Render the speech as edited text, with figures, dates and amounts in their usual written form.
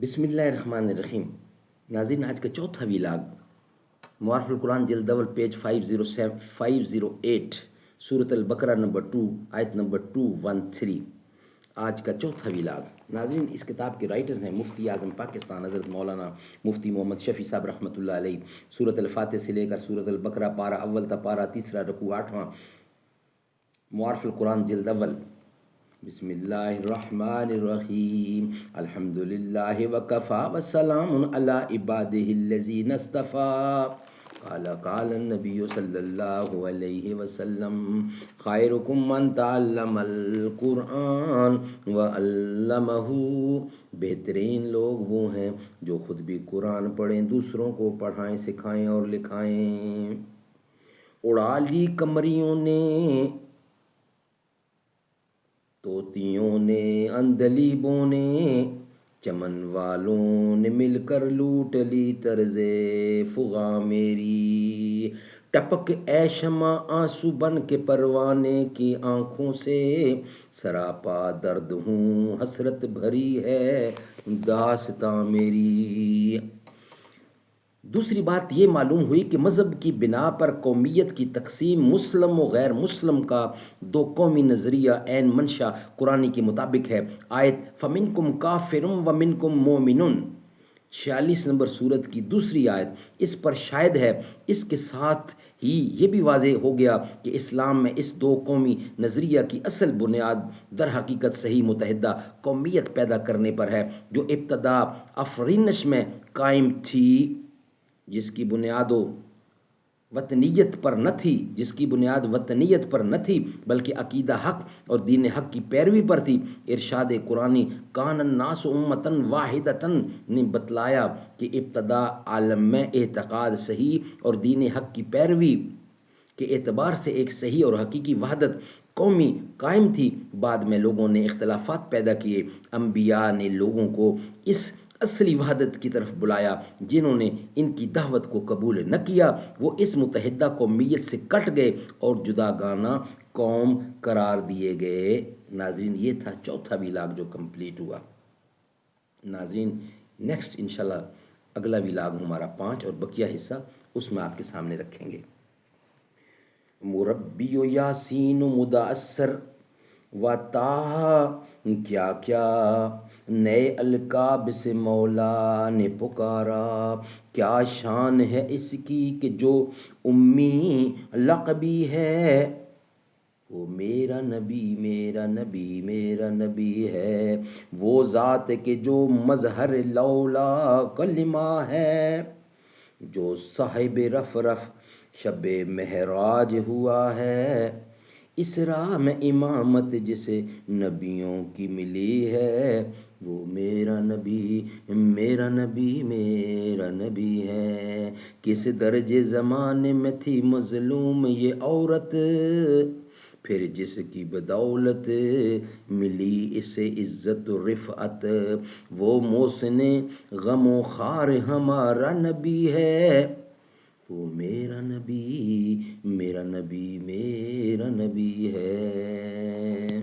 بسم اللہ الرحمن الرحیم۔ ناظرین، آج کا چوتھا ویلاگ معارف القرآن جلد اول پیج 508 سورۃ البقرہ نمبر 2 آیت نمبر 213، آج کا چوتھا ویلاگ۔ ناظرین، اس کتاب کے رائٹر ہیں مفتی اعظم پاکستان حضرت مولانا مفتی محمد شفیع صاحب رحمۃ اللہ علیہ۔ سورۃ الفاتح سے لے کر سورۃ البقرہ پارہ اول تا پارہ تیسرا رکوع 8واں، معارف القرآن جلد اول۔ بسم اللہ الرحمن الرحیم، الحمد للہ وکفی وسلام علی عبادہ الذین اصطفی، قال النبی صلی اللہ علیہ وسلم، خیرکم من تعلم القرآن وعلمہ، بہترین لوگ وہ ہیں جو خود بھی قرآن پڑھیں، دوسروں کو پڑھائیں، سکھائیں اور لکھائیں۔ اڑا لی قمریوں نے، طوطیوں نے، عندلیبوں نے، چمن والوں نے مل کر لوٹ لی طرز فغاں میری، ٹپک اے شمع آنسو بن کے پروانے کی آنکھوں سے، سراپا درد ہوں حسرت بھری ہے داستاں میری۔ دوسری بات یہ معلوم ہوئی کہ مذہب کی بنا پر قومیت کی تقسیم مسلم و غیر مسلم کا دو قومی نظریہ عین منشا قرآن کے مطابق ہے۔ آیت فَمِنْكُمْ كَافِرٌ وَمِنْكُمْ مُؤْمِنٌ 46 نمبر سورت کی دوسری آیت اس پر شاہد ہے۔ اس کے ساتھ ہی یہ بھی واضح ہو گیا کہ اسلام میں اس دو قومی نظریہ کی اصل بنیاد در حقیقت صحیح متحدہ قومیت پیدا کرنے پر ہے، جو ابتدا آفرینش میں قائم تھی، جس کی بنیاد وطنیت پر نہ تھی بلکہ عقیدہ حق اور دین حق کی پیروی پر تھی۔ ارشاد قرآنی کان الناس امۃ واحدۃ نے بتلایا کہ ابتدا عالم میں اعتقاد صحیح اور دین حق کی پیروی کے اعتبار سے ایک صحیح اور حقیقی وحدت قومی قائم تھی۔ بعد میں لوگوں نے اختلافات پیدا کیے، انبیاء نے لوگوں کو اس اصلی وحدت کی طرف بلایا، جنہوں نے ان کی دعوت کو قبول نہ کیا وہ اس متحدہ قومیت سے کٹ گئے اور جداگانہ قوم قرار دیے گئے۔ ناظرین، یہ تھا چوتھا ویلاگ جو کمپلیٹ ہوا۔ ناظرین، نیکسٹ انشاءاللہ اگلا ویلاگ ہمارا 5 اور بقیہ حصہ اس میں آپ کے سامنے رکھیں گے۔ مربی و یاسین و مدثر و طٰہٰ، کیا کیا نئے القاب سے مولا نے پکارا، کیا شان ہے اس کی کہ جو امی لقبی ہے، وہ میرا نبی میرا نبی میرا نبی ہے، وہ ذات کہ جو مظہر لولا کلمہ ہے، جو صاحب رف شب معراج ہوا ہے، اسراء میں امامت جسے نبیوں کی ملی ہے، وہ میرا نبی میرا نبی میرا نبی ہے۔ کس درجے زمانے میں تھی مظلوم یہ عورت، پھر جس کی بدولت ملی اسے عزت و رفعت، وہ محسن غم و خار ہمارا نبی ہے، وہ میرا نبی میرا نبی میرا نبی ہے۔